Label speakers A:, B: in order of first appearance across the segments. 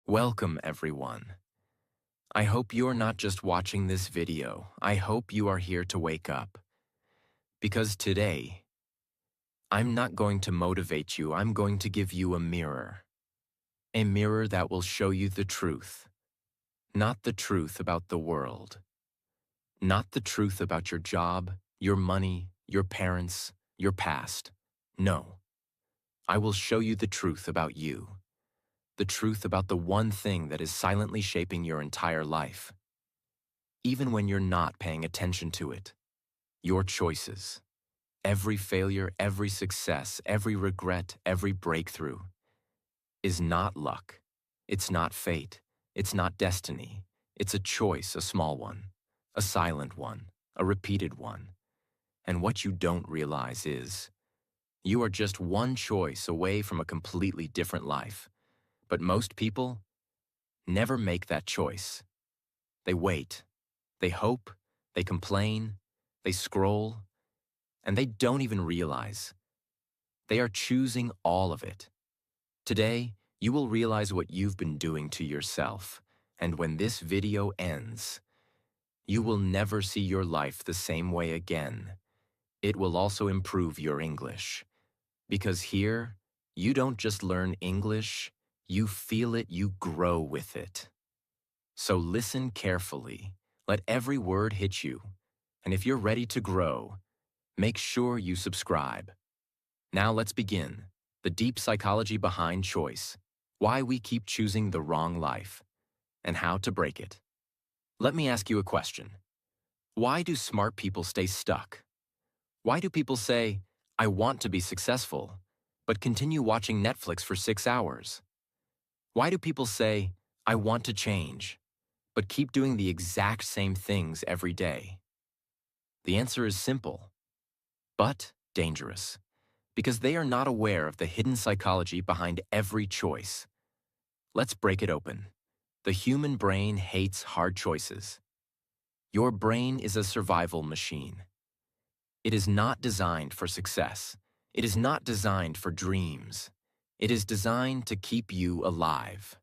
A: Welcome, everyone. I hope you're not just watching this video. I hope you are here to wake up. Because today, I'm not going to motivate you. I'm going to give you a mirror. A mirror that will show you the truth. Not the truth about the world. Not the truth about your job, your money, your parents, your past. No. I will show you the truth about you. The truth about the one thing that is silently shaping your entire life. Even when you're not paying attention to it. Your choices. Every failure, every success, every regret, every breakthrough is not luck. It's not fate. It's not destiny. It's a choice, a small one, a silent one, a repeated one. And what you don't realize is you are just one choice away from a completely different life. But most people never make that choice. They wait. They hope. They complain. They scroll. And they don't even realize. They are choosing all of it. Today, you will realize what you've been doing to yourself. And when this video ends, you will never see your life the same way again. It will also improve your English. Because here, you don't just learn English, you feel it, you grow with it. So listen carefully. Let every word hit you. And if you're ready to grow, make sure you subscribe. Now let's begin. The deep psychology behind choice. Why we keep choosing the wrong life. And how to break it. Let me ask you a question. Why do smart people stay stuck? Why do people say, I want to be successful, but continue watching Netflix for 6 hours? Why do people say, I want to change, but keep doing the exact same things every day? The answer is simple, but dangerous, because they are not aware of the hidden psychology behind every choice. Let's break it open. The human brain hates hard choices. Your brain is a survival machine. It is not designed for success. It is not designed for dreams. It is designed to keep you alive.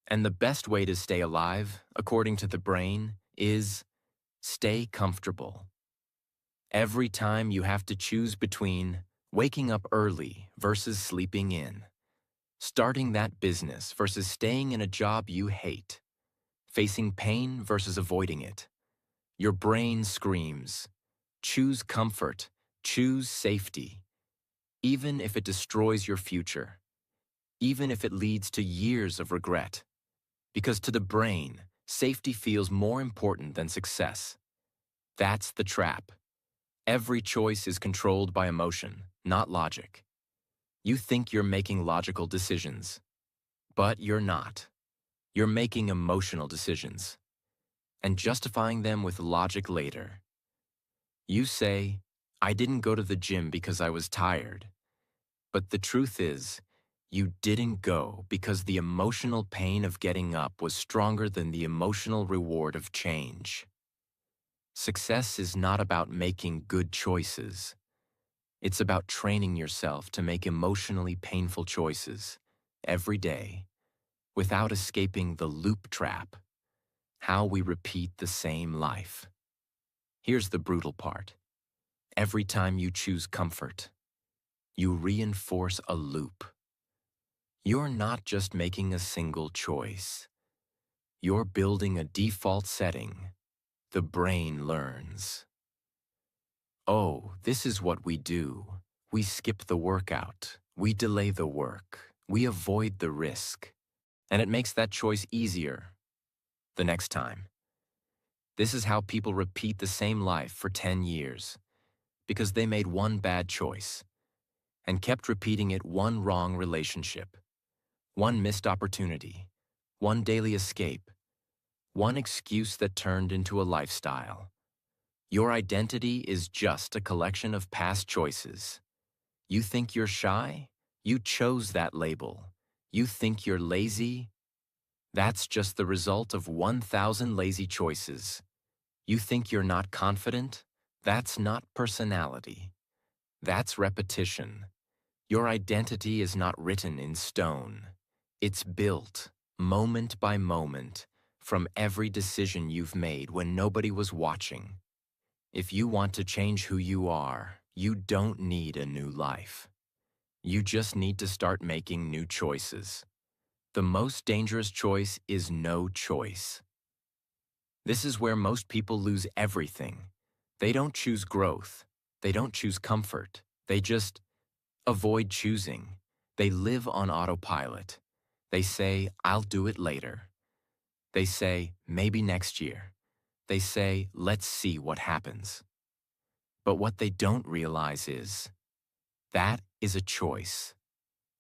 A: And the best way to stay alive, according to the brain, is stay comfortable. Every time you have to choose between waking up early versus sleeping in, starting that business versus staying in a job you hate, facing pain versus avoiding it, your brain screams, choose comfort, choose safety, even if it destroys your future, even if it leads to years of regret. Because to the brain, safety feels more important than success. That's the trap. Every choice is controlled by emotion, not logic. You think you're making logical decisions, but you're not. You're making emotional decisions, and justifying them with logic later. You say, I didn't go to the gym because I was tired. But the truth is, you didn't go because the emotional pain of getting up was stronger than the emotional reward of change. Success is not about making good choices. It's about training yourself to make emotionally painful choices every day without escaping the loop trap, how we repeat the same life. Here's the brutal part. Every time you choose comfort, you reinforce a loop. You're not just making a single choice. You're building a default setting. The brain learns. Oh, this is what we do. We skip the workout. We delay the work. We avoid the risk. And it makes that choice easier the next time. This is how people repeat the same life for 10 years. Because they made one bad choice and kept repeating it, one wrong relationship, one missed opportunity, one daily escape, one excuse that turned into a lifestyle. Your identity is just a collection of past choices. You think you're shy? You chose that label. You think you're lazy? That's just the result of 1,000 lazy choices. You think you're not confident? That's not personality. That's repetition. Your identity is not written in stone. It's built. moment by moment, from every decision you've made when nobody was watching. If you want to change who you are, you don't need a new life. You just need to start making new choices. The most dangerous choice is no choice. This is where most people lose everything. They don't choose growth. They don't choose comfort. They just avoid choosing. They live on autopilot. They say, I'll do it later. They say, maybe next year. They say, let's see what happens. But what they don't realize is, that is a choice.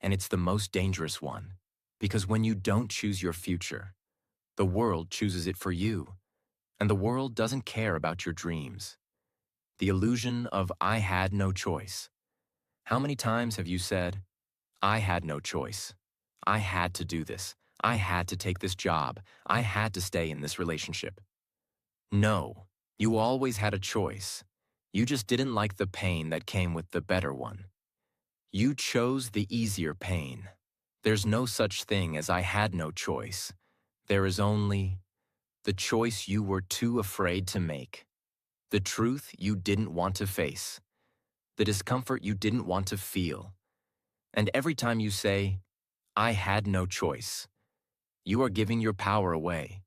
A: And it's the most dangerous one. Because when you don't choose your future, the world chooses it for you. And the world doesn't care about your dreams. The illusion of I had no choice. How many times have you said, I had no choice. I had to do this. I had to take this job. I had to stay in this relationship. No, you always had a choice. You just didn't like the pain that came with the better one. You chose the easier pain. There's no such thing as I had no choice. There is only the choice you were too afraid to make, the truth you didn't want to face, the discomfort you didn't want to feel. And every time you say, I had no choice, you are giving your power away.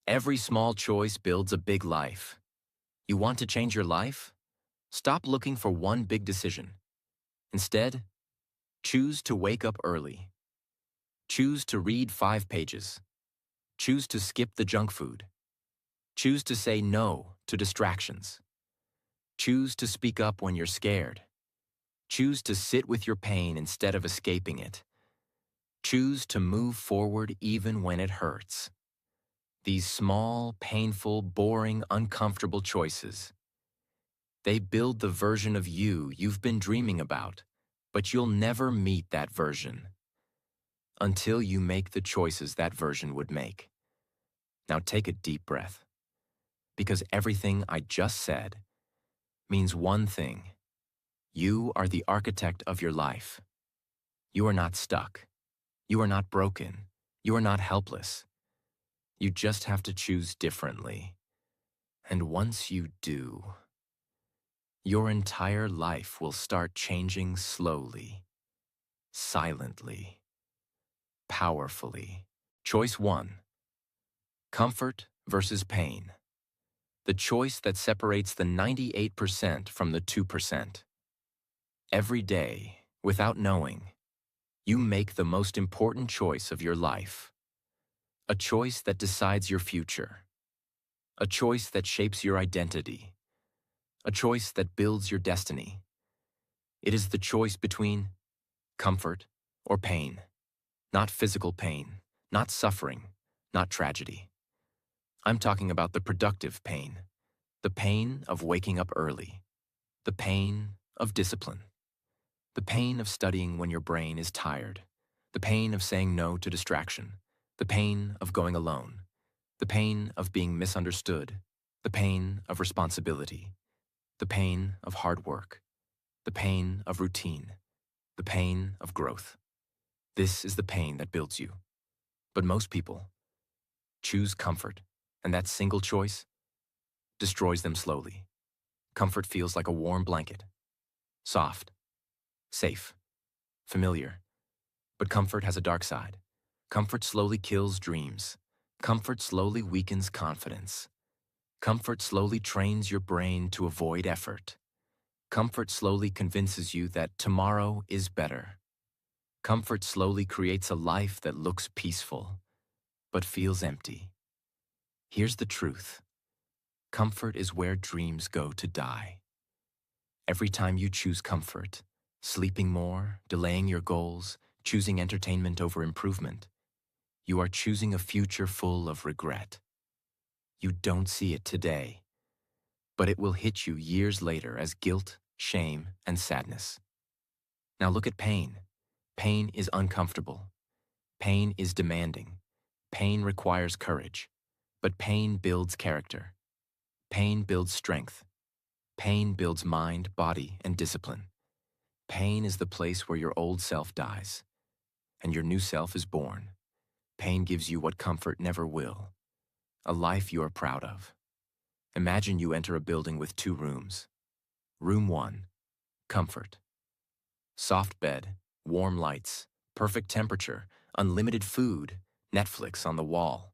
A: Every small choice builds a big life. You want to change your life? Stop looking for one big decision. Instead, choose to wake up early. Choose to read 5 pages. Choose to skip the junk food. Choose to say no to distractions. Choose to speak up when you're scared. Choose to sit with your pain instead of escaping it. Choose to move forward even when it hurts. These small, painful, boring, uncomfortable choices, they build the version of you you've been dreaming about, but you'll never meet that version until you make the choices that version would make. Now take a deep breath, because everything I just said means one thing. You are the architect of your life. You are not stuck. You are not broken. You are not helpless. You just have to choose differently. And once you do, your entire life will start changing slowly, silently, powerfully. Choice 1. Comfort versus pain. The choice that separates the 98% from the 2%. Every day, without knowing, you make the most important choice of your life. A choice that decides your future. A choice that shapes your identity. A choice that builds your destiny. It is the choice between comfort or pain. Not physical pain, not suffering, not tragedy. I'm talking about the productive pain. The pain of waking up early. The pain of discipline. The pain of studying when your brain is tired. The pain of saying no to distraction. The pain of going alone. The pain of being misunderstood. The pain of responsibility. The pain of hard work. The pain of routine. The pain of growth. This is the pain that builds you. But most people choose comfort, and that single choice destroys them slowly. Comfort feels like a warm blanket. Soft, safe, familiar. But comfort has a dark side. Comfort slowly kills dreams. Comfort slowly weakens confidence. Comfort slowly trains your brain to avoid effort. Comfort slowly convinces you that tomorrow is better. Comfort slowly creates a life that looks peaceful, but feels empty. Here's the truth. Comfort is where dreams go to die. Every time you choose comfort, sleeping more, delaying your goals, choosing entertainment over improvement, you are choosing a future full of regret. You don't see it today, but it will hit you years later as guilt, shame, and sadness. Now look at pain. Pain is uncomfortable. Pain is demanding. Pain requires courage. But pain builds character. Pain builds strength. Pain builds mind, body, and discipline. Pain is the place where your old self dies, and your new self is born. Pain gives you what comfort never will, a life you are proud of. Imagine you enter a building with 2 rooms. Room 1, comfort. Soft bed, warm lights, perfect temperature, unlimited food, Netflix on the wall.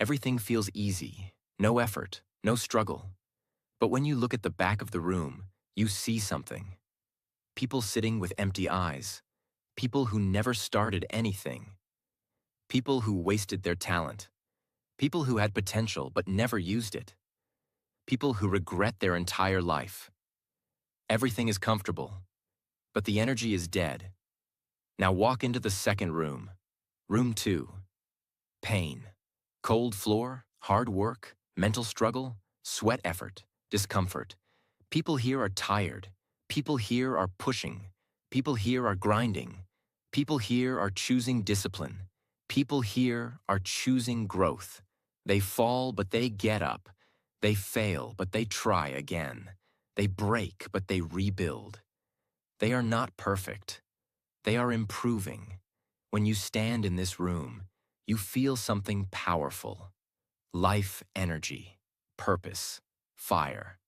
A: Everything feels easy, no effort, no struggle. But when you look at the back of the room, you see something. People sitting with empty eyes. People who never started anything. People who wasted their talent. People who had potential but never used it. People who regret their entire life. Everything is comfortable, but the energy is dead. Now walk into the second room. Room 2. Pain. Cold floor, hard work, mental struggle, sweat effort, discomfort. People here are tired. People here are pushing. People here are grinding. People here are choosing discipline. People here are choosing growth. They fall, but they get up. They fail, but they try again. They break, but they rebuild. They are not perfect. They are improving. When you stand in this room, you feel something powerful. Life energy, purpose, fire.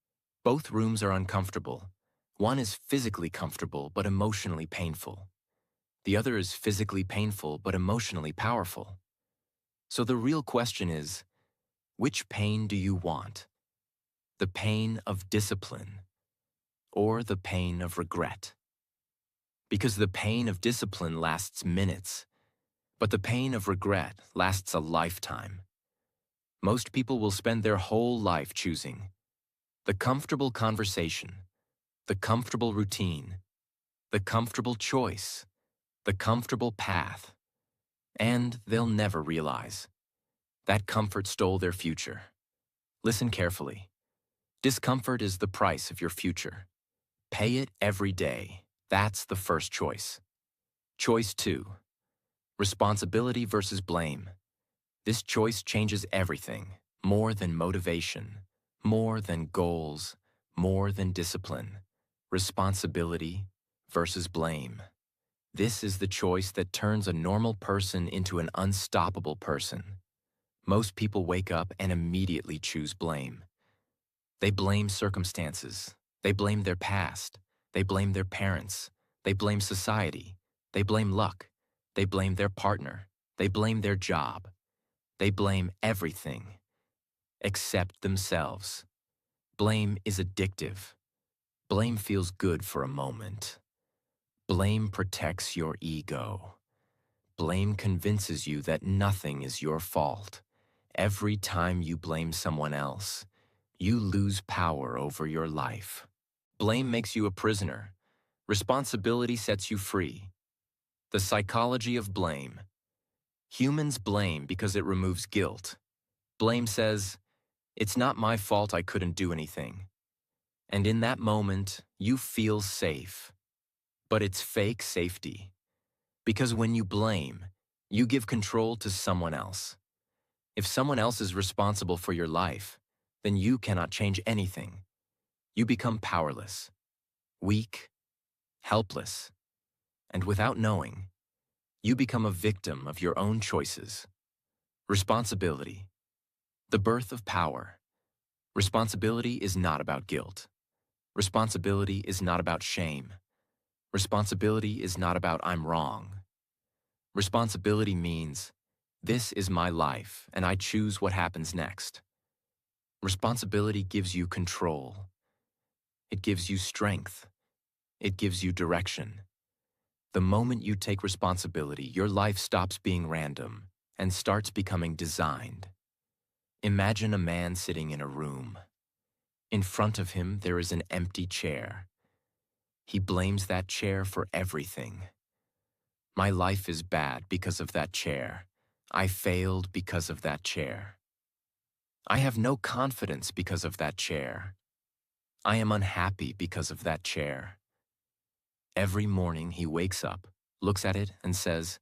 A: Both rooms are uncomfortable. One is physically comfortable but emotionally painful. The other is physically painful but emotionally powerful. So the real question is, which pain do you want? The pain of discipline or the pain of regret? Because the pain of discipline lasts minutes, but the pain of regret lasts a lifetime. Most people will spend their whole life choosing the comfortable conversation, the comfortable routine, the comfortable choice, the comfortable path, and they'll never realize that comfort stole their future. Listen carefully. Discomfort is the price of your future. Pay it every day. That's the first choice. Choice 2. Responsibility versus blame. This choice changes everything. More than motivation, more than goals, more than discipline. Responsibility versus blame. This is the choice that turns a normal person into an unstoppable person. Most people wake up and immediately choose blame. They blame circumstances. They blame their past. They blame their parents. They blame society. They blame luck. They blame their partner. They blame their job. They blame everything except themselves. Blame is addictive. Blame feels good for a moment. Blame protects your ego. Blame convinces you that nothing is your fault. Every time you blame someone else, you lose power over your life. Blame makes you a prisoner. Responsibility sets you free. The psychology of blame. Humans blame because it removes guilt. Blame says, "It's not my fault I couldn't do anything." And in that moment, you feel safe. But it's fake safety. Because when you blame, you give control to someone else. If someone else is responsible for your life, then you cannot change anything. You become powerless, weak, helpless, and without knowing, you become a victim of your own choices. Responsibility. The birth of power. Responsibility is not about guilt. Responsibility is not about shame. Responsibility is not about "I'm wrong." Responsibility means, this is my life and I choose what happens next. Responsibility gives you control. It gives you strength. It gives you direction. The moment you take responsibility, your life stops being random and starts becoming designed. Imagine a man sitting in a room. In front of him, there is an empty chair. He blames that chair for everything. My life is bad because of that chair. I failed because of that chair. I have no confidence because of that chair. I am unhappy because of that chair. Every morning he wakes up, looks at it, and says,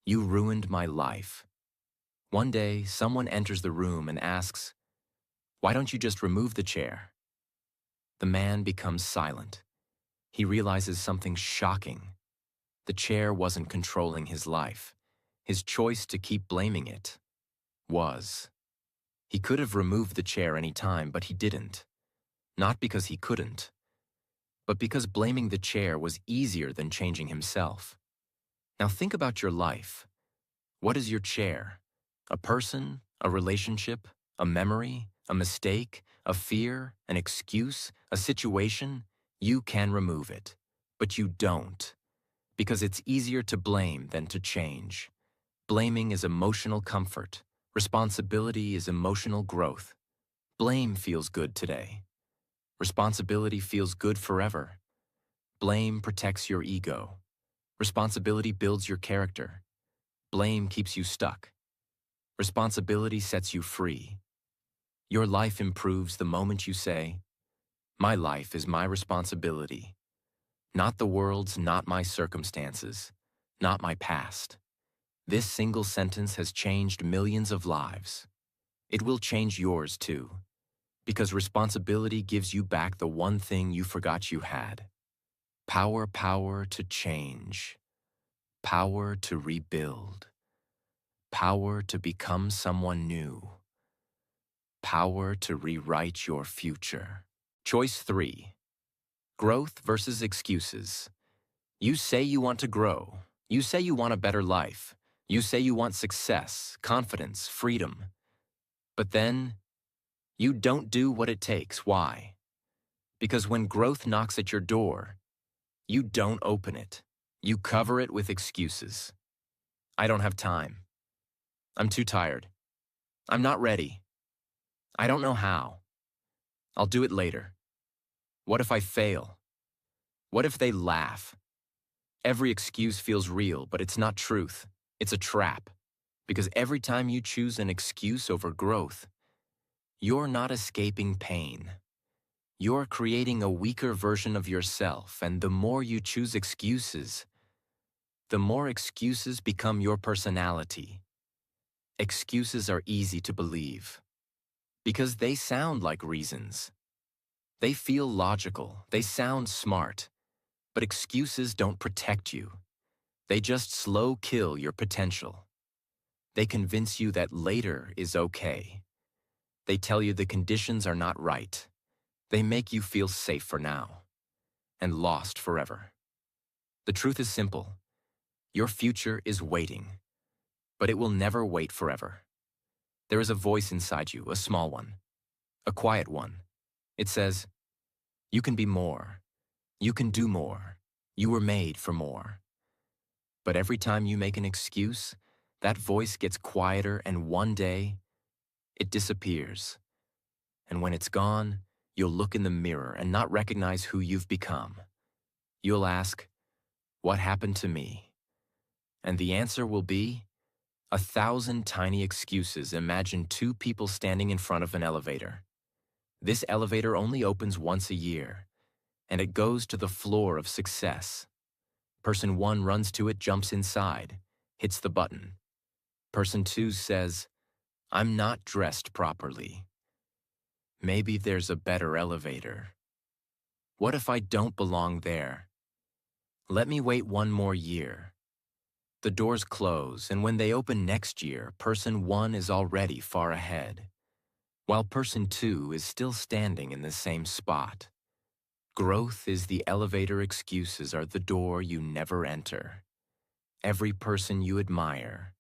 A: "You ruined my life." One day, someone enters the room and asks, "Why don't you just remove the chair?" The man becomes silent. He realizes something shocking. The chair wasn't controlling his life. His choice to keep blaming it was. He could have removed the chair any time, but he didn't. Not because he couldn't, but because blaming the chair was easier than changing himself. Now think about your life. What is your chair? A person, a relationship, a memory, a mistake, a fear, an excuse, a situation? You can remove it, but you don't, because it's easier to blame than to change. Blaming is emotional comfort. Responsibility is emotional growth. Blame feels good today. Responsibility feels good forever. Blame protects your ego. Responsibility builds your character. Blame keeps you stuck. Responsibility sets you free. Your life improves the moment you say, "My life is my responsibility. Not the world's, not my circumstances, not my past." This single sentence has changed millions of lives. It will change yours too, because responsibility gives you back the one thing you forgot you had. Power to change. Power to rebuild. Power to become someone new. Power to rewrite your future. Choice 3. Growth versus excuses. You say you want to grow. You say you want a better life. You say you want success, confidence, freedom. But then, you don't do what it takes. Why? Because when growth knocks at your door, you don't open it. You cover it with excuses. I don't have time. I'm too tired. I'm not ready. I don't know how. I'll do it later. What if I fail? What if they laugh? Every excuse feels real, but it's not truth. It's a trap. Because every time you choose an excuse over growth, you're not escaping pain. You're creating a weaker version of yourself, and the more you choose excuses, the more excuses become your personality. Excuses are easy to believe because they sound like reasons. They feel logical, they sound smart, but excuses don't protect you. They just slow kill your potential. They convince you that later is okay. They tell you the conditions are not right. They make you feel safe for now and lost forever. The truth is simple. Your future is waiting, but it will never wait forever. There is a voice inside you, a small one, a quiet one. It says, you can be more. You can do more. You were made for more. But every time you make an excuse, that voice gets quieter, and one day, it disappears. And when it's gone, you'll look in the mirror and not recognize who you've become. You'll ask, what happened to me? And the answer will be 1,000 tiny excuses. Imagine 2 people standing in front of an elevator. This elevator only opens once a year, and it goes to the floor of success. Person 1 runs to it, jumps inside, hits the button. Person 2 says, I'm not dressed properly. Maybe there's a better elevator. What if I don't belong there? Let me wait one more year. The doors close, and when they open next year, person 1 is already far ahead, while person 2 is still standing in the same spot. Growth is the elevator, excuses are the door you never enter. Every person you admire,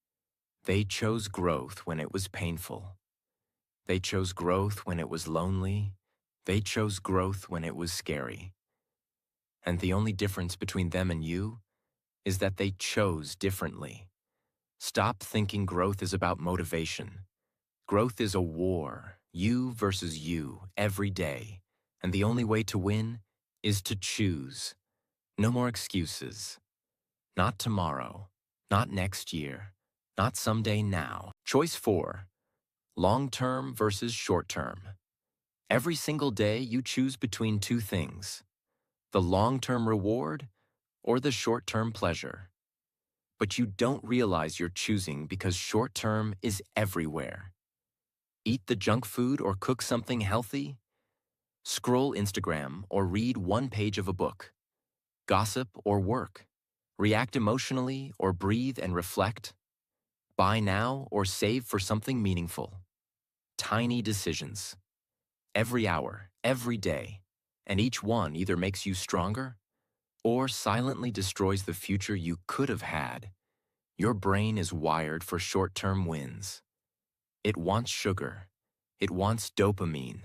A: they chose growth when it was painful. They chose growth when it was lonely. They chose growth when it was scary. And the only difference between them and you is that they chose differently. Stop thinking growth is about motivation. Growth is a war, you versus you, every day. And the only way to win is to choose. No more excuses. Not tomorrow, not next year, not someday, now. Choice 4, long-term versus short-term. Every single day you choose between 2 things, the long-term reward or the short-term pleasure. But you don't realize you're choosing because short-term is everywhere. Eat the junk food or cook something healthy? Scroll Instagram or read one page of a book? Gossip or work? React emotionally or breathe and reflect? Buy now or save for something meaningful. Tiny decisions. Every hour, every day. And each one either makes you stronger or silently destroys the future you could have had. Your brain is wired for short-term wins. It wants sugar. It wants dopamine.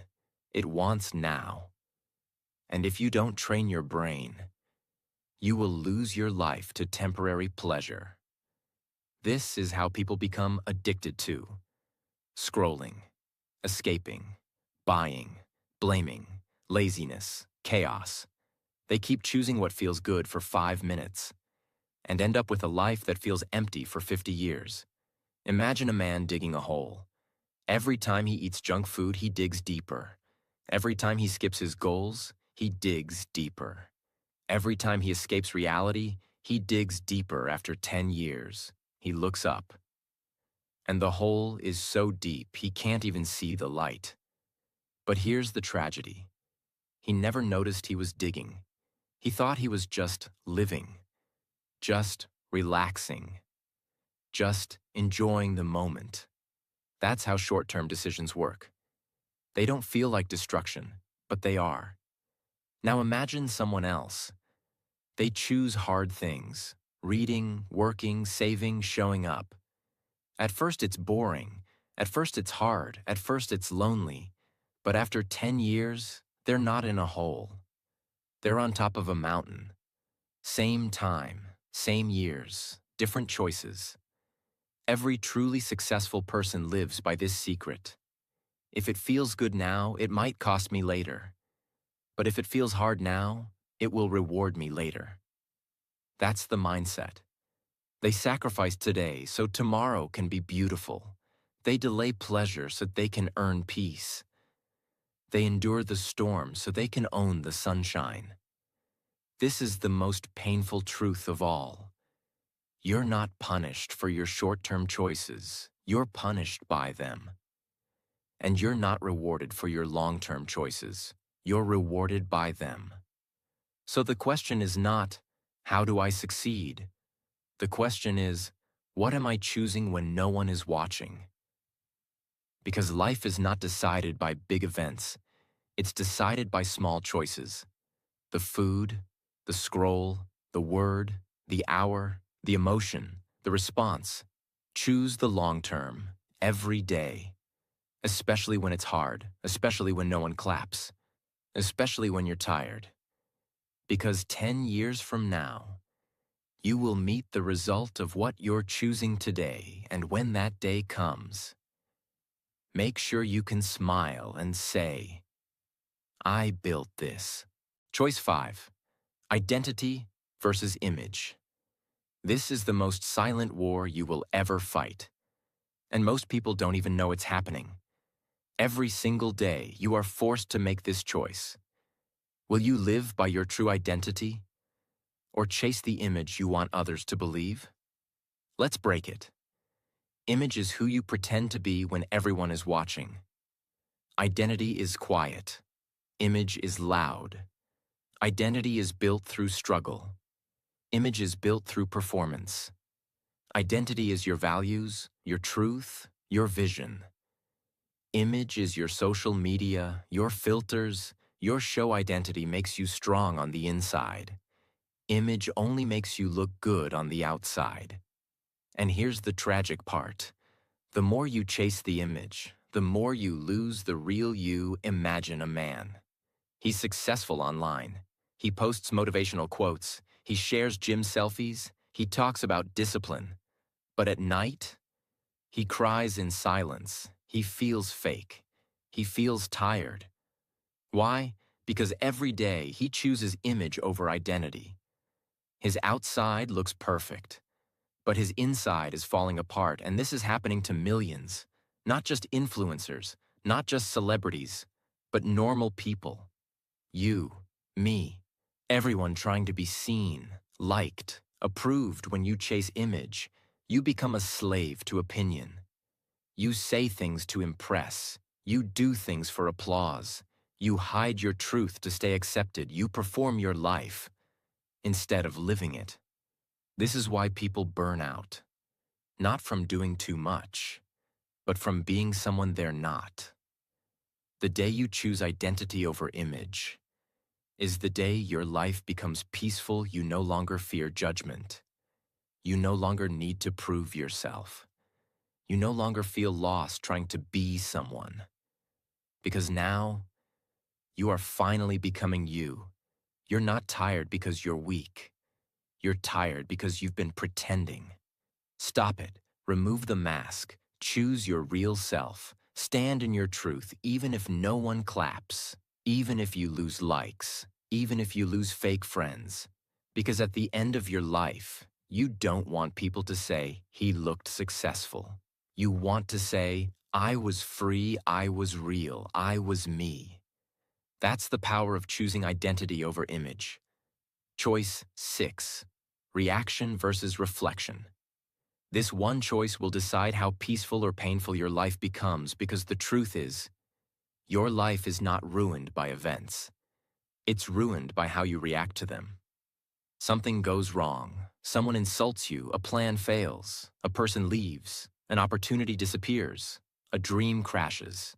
A: It wants now. And if you don't train your brain, you will lose your life to temporary pleasure. This is how people become addicted to scrolling, escaping, buying, blaming, laziness, chaos. They keep choosing what feels good for 5 minutes and end up with a life that feels empty for 50 years. Imagine a man digging a hole. Every time he eats junk food, he digs deeper. Every time he skips his goals, he digs deeper. Every time he escapes reality, he digs deeper. After 10 years. He looks up. And the hole is so deep, he can't even see the light. But here's the tragedy. He never noticed he was digging. He thought he was just living, just relaxing, just enjoying the moment. That's how short-term decisions work. They don't feel like destruction, but they are. Now imagine someone else. They choose hard things: reading, working, saving, showing up. At first it's boring. At first it's hard. At first it's lonely. But after 10 years, they're not in a hole. They're on top of a mountain. Same time, same years, different choices. Every truly successful person lives by this secret. If it feels good now, it might cost me later. But if it feels hard now, it will reward me later. That's the mindset. They sacrifice today so tomorrow can be beautiful. They delay pleasure so they can earn peace. They endure the storm so they can own the sunshine. This is the most painful truth of all. You're not punished for your short-term choices. You're punished by them. And you're not rewarded for your long-term choices. You're rewarded by them. So the question is not, how do I succeed? The question is, what am I choosing when no one is watching? Because life is not decided by big events. It's decided by small choices. The food, the scroll, the word, the hour, the emotion, the response. Choose the long term, every day. Especially when it's hard, especially when no one claps, especially when you're tired. Because 10 years from now, you will meet the result of what you're choosing today, and when that day comes, make sure you can smile and say, I built this. Choice 5. Identity versus image. This is the most silent war you will ever fight. And most people don't even know it's happening. Every single day, you are forced to make this choice. Will you live by your true identity, or chase the image you want others to believe? Let's break it. Image is who you pretend to be when everyone is watching. Identity is quiet. Image is loud. Identity is built through struggle. Image is built through performance. Identity is your values, your truth, your vision. Image is your social media, your filters. Your show identity makes you strong on the inside. Image only makes you look good on the outside. And here's the tragic part. The more you chase the image, the more you lose the real you. Imagine a man. He's successful online. He posts motivational quotes. He shares gym selfies. He talks about discipline. But at night, he cries in silence. He feels fake. He feels tired. Why? Because every day he chooses image over identity. His outside looks perfect, but his inside is falling apart, and this is happening to millions. Not just influencers, not just celebrities, but normal people. You, me, everyone trying to be seen, liked, approved. When you chase image, you become a slave to opinion. You say things to impress. You do things for applause. You hide your truth to stay accepted. You perform your life instead of living it. This is why people burn out. not from doing too much, but from being someone they're not. The day you choose identity over image is the day your life becomes peaceful. You no longer fear judgment. You no longer need to prove yourself. You no longer feel lost trying to be someone. Because now, you are finally becoming you. You're not tired because you're weak. You're tired because you've been pretending. Stop it. Remove the mask. Choose your real self. Stand in your truth, even if no one claps, even if you lose likes, even if you lose fake friends. Because at the end of your life, you don't want people to say, he looked successful. You want to say, I was free, I was real, I was me. That's the power of choosing identity over image. Choice 6. Reaction versus reflection. This one choice will decide how peaceful or painful your life becomes, because the truth is, your life is not ruined by events. It's ruined by how you react to them. Something goes wrong. Someone insults you, a plan fails, a person leaves, an opportunity disappears, a dream crashes.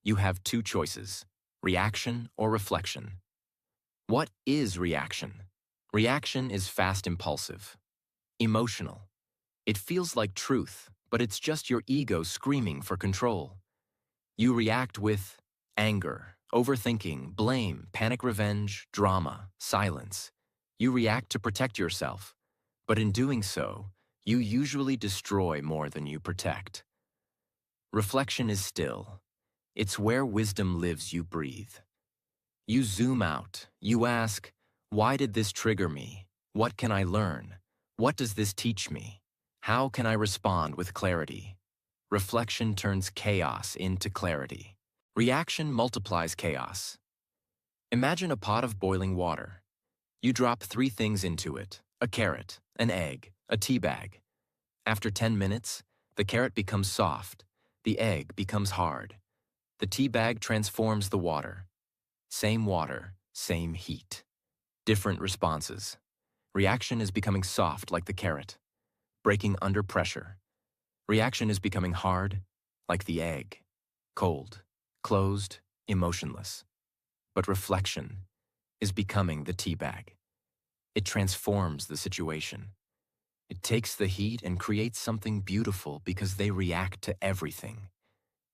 A: You have two choices: reaction or reflection. What is reaction? Reaction is fast, impulsive, emotional. It feels like truth, but it's just your ego screaming for control. You react with anger, overthinking, blame, panic, revenge, drama, silence. You react to protect yourself, but in doing so, you usually destroy more than you protect. Reflection is still. It's where wisdom lives. You breathe. You zoom out. You ask, why did this trigger me? What can I learn? What does this teach me? How can I respond with clarity? Reflection turns chaos into clarity. Reaction multiplies chaos. Imagine a pot of boiling water. You drop 3 things into it: a carrot, an egg, a tea bag. After 10 minutes, the carrot becomes soft, the egg becomes hard. The tea bag transforms the water. Same water, same heat. Different responses. Reaction is becoming soft like the carrot, breaking under pressure. Reaction is becoming hard like the egg, cold, closed, emotionless. But reflection is becoming the tea bag. It transforms the situation. It takes the heat and creates something beautiful, because they react to everything.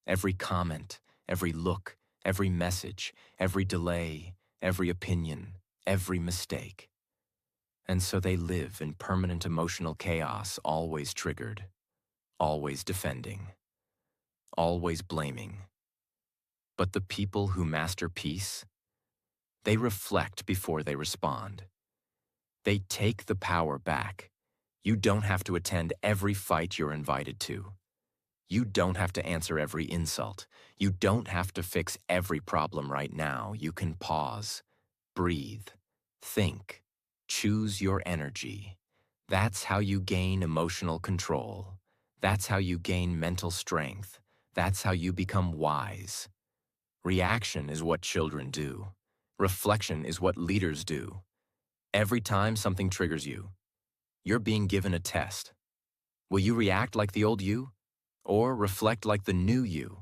A: Every comment, every look, every message, every delay, every opinion, every mistake. And so they live in permanent emotional chaos, always triggered, always defending, always blaming. But the people who master peace, they reflect before they respond. They take the power back. You don't have to attend every fight you're invited to. You don't have to answer every insult. You don't have to fix every problem right now. You can pause, breathe, think, choose your energy. That's how you gain emotional control. That's how you gain mental strength. That's how you become wise. Reaction is what children do. Reflection is what leaders do. Every time something triggers you, you're being given a test. Will you react like the old you, or reflect like the new you?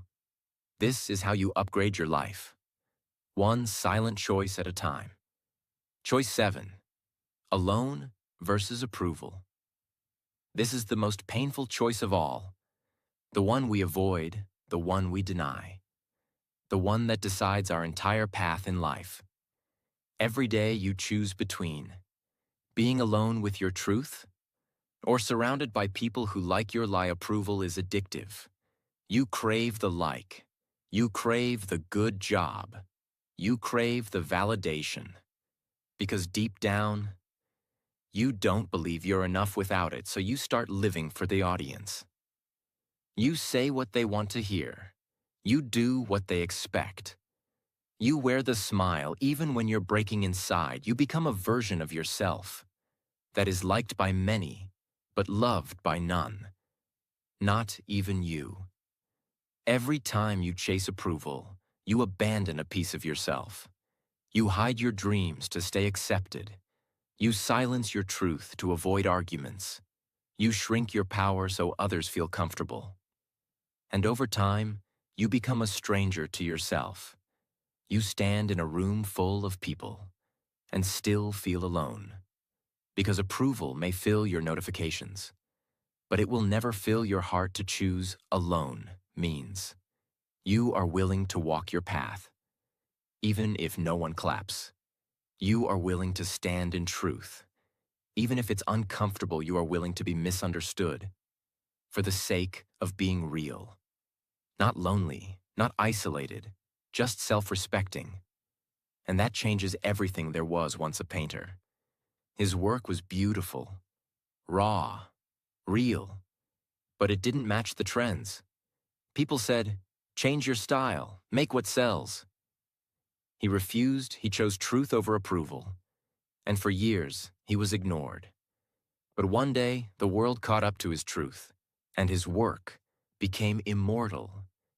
A: This is how you upgrade your life, one silent choice at a time. Choice 7. Alone versus approval. This is the most painful choice of all. The one we avoid, the one we deny. The one that decides our entire path in life. Every day you choose between being alone with your truth or surrounded by people who like your lie. Approval is addictive. You crave the like. You crave the good job. You crave the validation. Because deep down, you don't believe you're enough without it, so you start living for the audience. You say what they want to hear. You do what they expect. You wear the smile even when you're breaking inside. You become a version of yourself that is liked by many, but loved by none. Not even you. Every time you chase approval, you abandon a piece of yourself. You hide your dreams to stay accepted. You silence your truth to avoid arguments. You shrink your power so others feel comfortable. And over time, you become a stranger to yourself. You stand in a room full of people and still feel alone. Because approval may fill your notifications, but it will never fill your heart to choose alone means. You are willing to walk your path, even if no one claps. You are willing to stand in truth. Even if it's uncomfortable, you are willing to be misunderstood for the sake of being real. Not lonely, not isolated, just self-respecting. And that changes everything. There was once a painter. His work was beautiful, raw, real, but it didn't match the trends. People said, change your style, make what sells. He refused, he chose truth over approval. And for years, he was ignored. But one day, the world caught up to his truth, and his work became immortal.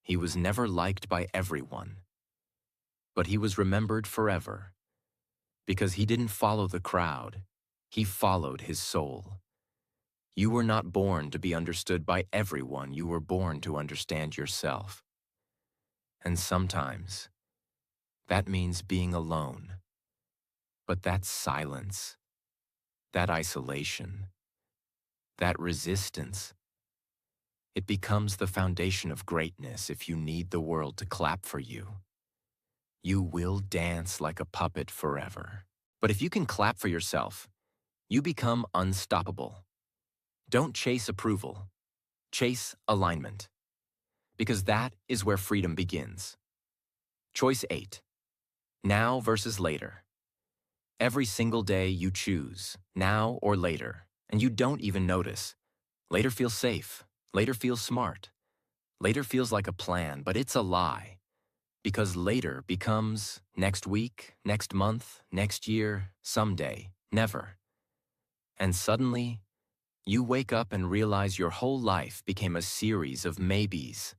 A: He was never liked by everyone. But he was remembered forever, because he didn't follow the crowd. He followed his soul. You were not born to be understood by everyone. You were born to understand yourself. And sometimes, that means being alone. But that silence, that isolation, that resistance, it becomes the foundation of greatness. If you need the world to clap for you, you will dance like a puppet forever. But if you can clap for yourself, you become unstoppable. Don't chase approval. Chase alignment. Because that is where freedom begins. Choice 8. Now versus later. Every single day you choose, now or later, and you don't even notice. Later feels safe. Later feels smart. Later feels like a plan, but it's a lie. Because later becomes next week, next month, next year, someday, never. And suddenly, you wake up and realize your whole life became a series of maybes.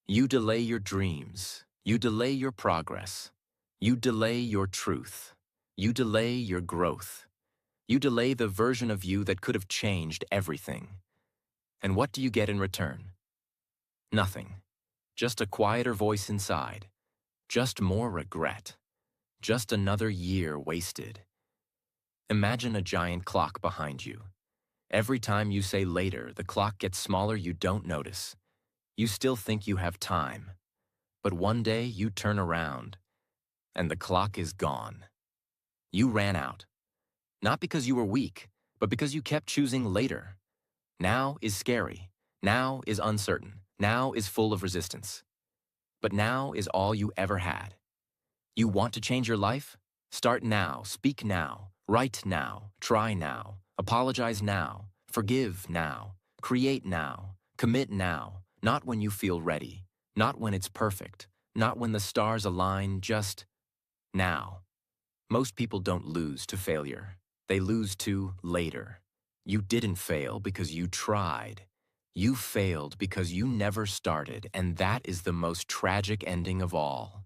A: You delay your dreams. You delay your progress. You delay your truth. You delay your growth. You delay the version of you that could have changed everything. And what do you get in return? Nothing. Just a quieter voice inside. Just more regret. Just another year wasted. Imagine a giant clock behind you. Every time you say later, the clock gets smaller. You don't notice. You still think you have time. But one day you turn around, and the clock is gone. You ran out. Not because you were weak, but because you kept choosing later. Now is scary. Now is uncertain. Now is full of resistance. But now is all you ever had. You want to change your life? Start now, speak now, write now, try now, apologize now, forgive now, create now, commit now, not when you feel ready, not when it's perfect, not when the stars align, just now. Most people don't lose to failure. They lose to later. You didn't fail because you tried. You failed because you never started, and that is the most tragic ending of all.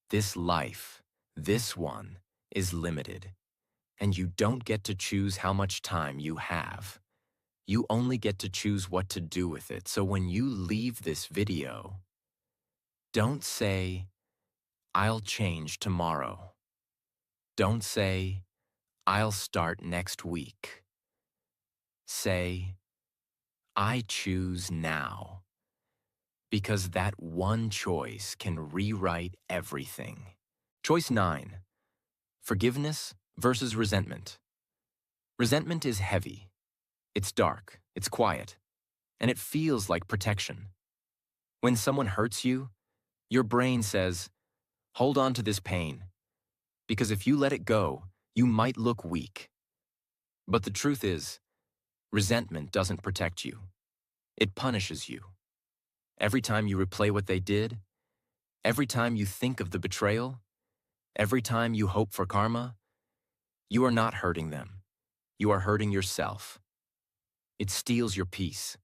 A: This life, this one, is limited, and you don't get to choose how much time you have. You only get to choose what to do with it. So when you leave this video, don't say, I'll change tomorrow. Don't say, I'll start next week. Say, I choose now. Because that one choice can rewrite everything. Choice 9. Forgiveness versus resentment. Resentment is heavy. It's dark, it's quiet, and it feels like protection. When someone hurts you, your brain says, hold on to this pain, because if you let it go, you might look weak. But the truth is, resentment doesn't protect you. It punishes you. Every time you replay what they did, every time you think of the betrayal, every time you hope for karma, you are not hurting them. You are hurting yourself. It steals your peace.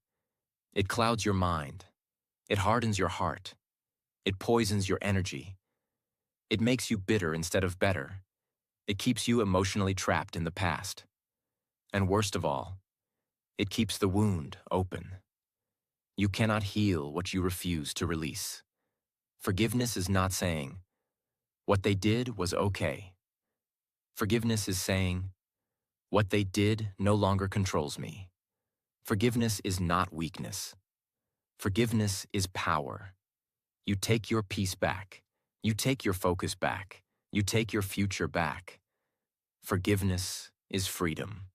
A: It clouds your mind. It hardens your heart. It poisons your energy. It makes you bitter instead of better. It keeps you emotionally trapped in the past. And worst of all, It keeps the wound open. You cannot heal what you refuse to release. Forgiveness is not saying, what they did was okay. Forgiveness is saying, what they did no longer controls me. Forgiveness is not weakness. Forgiveness is power. You take your peace back. You take your focus back. You take your future back. Forgiveness is freedom.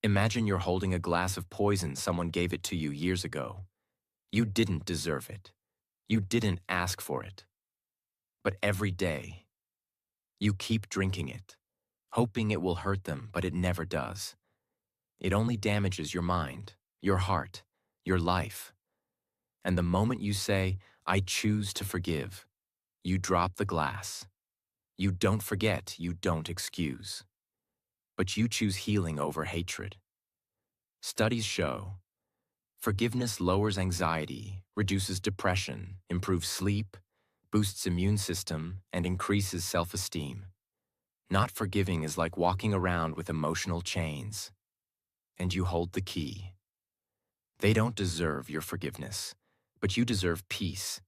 A: Imagine you're holding a glass of poison someone gave it to you years ago. You didn't deserve it. You didn't ask for it. But every day, you keep drinking it, hoping it will hurt them, but it never does. It only damages your mind, your heart, your life. And the moment you say, I choose to forgive, you drop the glass. You don't forget, you don't excuse. But you choose healing over hatred. Studies show forgiveness lowers anxiety, reduces depression, improves sleep, boosts immune system, and increases self-esteem. Not forgiving is like walking around with emotional chains, and you hold the key. They don't deserve your forgiveness, but you deserve peace.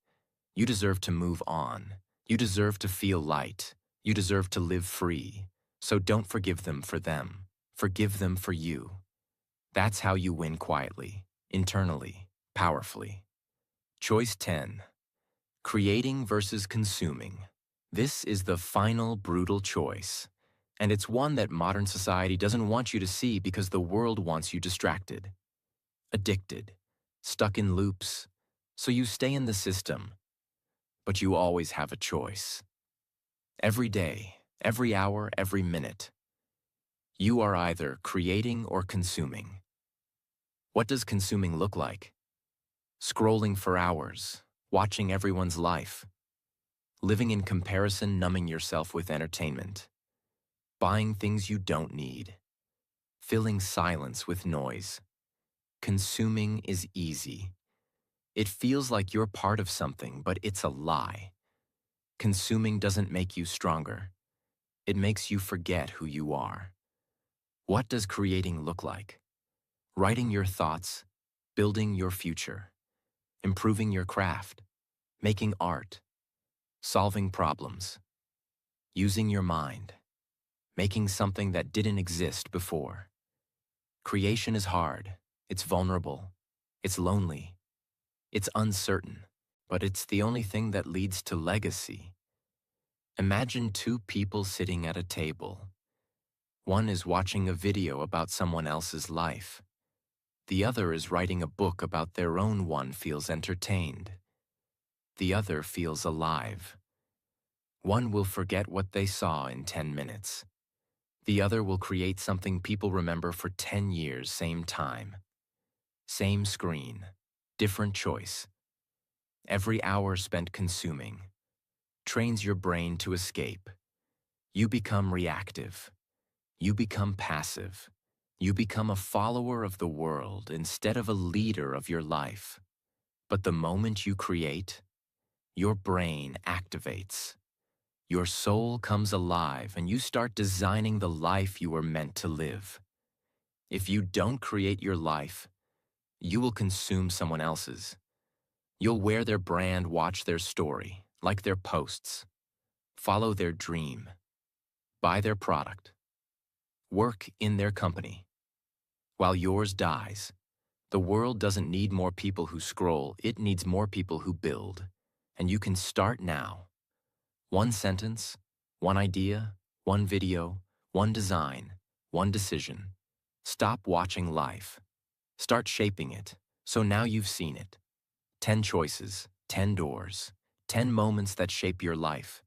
A: You deserve to move on. You deserve to feel light. You deserve to live free. So don't forgive them for them. Forgive them for you. That's how you win quietly, internally, powerfully. Choice 10. Creating versus consuming. This is the final brutal choice, and it's one that modern society doesn't want you to see because the world wants you distracted, addicted, stuck in loops, so you stay in the system. But you always have a choice. Every day, every hour, every minute, you are either creating or consuming. What does consuming look like? Scrolling for hours, watching everyone's life, living in comparison, numbing yourself with entertainment, buying things you don't need, filling silence with noise. Consuming is easy. It feels like you're part of something, but it's a lie. Consuming doesn't make you stronger. It makes you forget who you are. What does creating look like? Writing your thoughts, building your future, improving your craft, making art, solving problems, using your mind, making something that didn't exist before. Creation is hard, it's vulnerable, it's lonely, it's uncertain, but it's the only thing that leads to legacy. Imagine two people sitting at a table. One is watching a video about someone else's life. The other is writing a book about their own. One feels entertained. The other feels alive. One will forget what they saw in 10 minutes. The other will create something people remember for 10 years, same time. Same screen, different choice. Every hour spent consuming trains your brain to escape. You become reactive. You become passive. You become a follower of the world instead of a leader of your life. But the moment you create, your brain activates. Your soul comes alive and you start designing the life you were meant to live. If you don't create your life, you will consume someone else's. You'll wear their brand, watch their story, like their posts, follow their dream, buy their product, work in their company. While yours dies, the world doesn't need more people who scroll, it needs more people who build. And you can start now. One sentence, one idea, one video, one design, one decision. Stop watching life. Start shaping it. So now you've seen it. 10 choices, 10 doors, 10 moments that shape your life.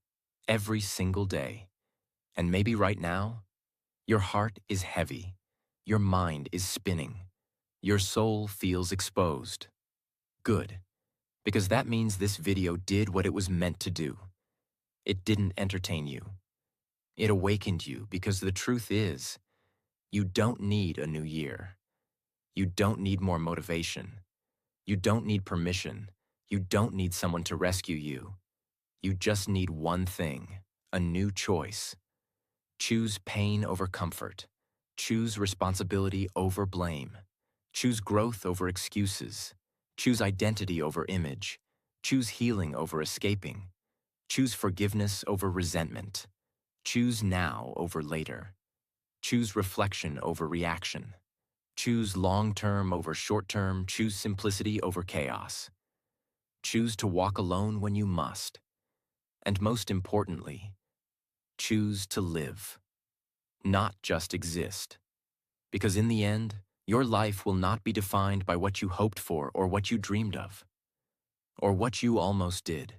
A: Every single day. And maybe right now, your heart is heavy. Your mind is spinning. Your soul feels exposed. Good. Because that means this video did what it was meant to do. It didn't entertain you. It awakened you because the truth is, you don't need a new year. You don't need more motivation. You don't need permission. You don't need someone to rescue you. You just need one thing, a new choice. Choose pain over comfort. Choose responsibility over blame. Choose growth over excuses. Choose identity over image. Choose healing over escaping. Choose forgiveness over resentment. Choose now over later. Choose reflection over reaction. Choose long-term over short-term. Choose simplicity over chaos. Choose to walk alone when you must. And most importantly, choose to live, not just exist. Because in the end, your life will not be defined by what you hoped for or what you dreamed of, or what you almost did.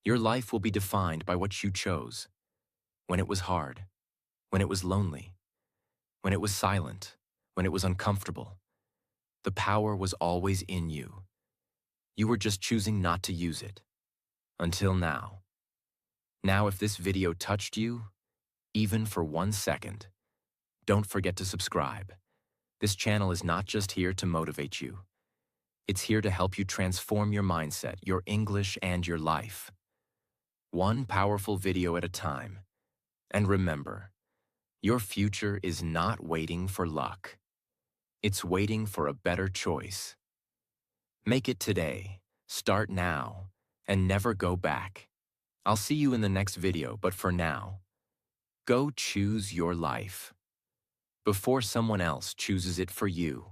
A: Your life will be defined by what you chose, when it was hard, when it was lonely, when it was silent, when it was uncomfortable. The power was always in you. You were just choosing not to use it. Until now. Now, if this video touched you, even for 1 second, don't forget to subscribe. This channel is not just here to motivate you. It's here to help you transform your mindset, your English, and your life. One powerful video at a time. And remember, your future is not waiting for luck. It's waiting for a better choice. Make it today, start now, and never go back. I'll see you in the next video, but for now, go choose your life before someone else chooses it for you.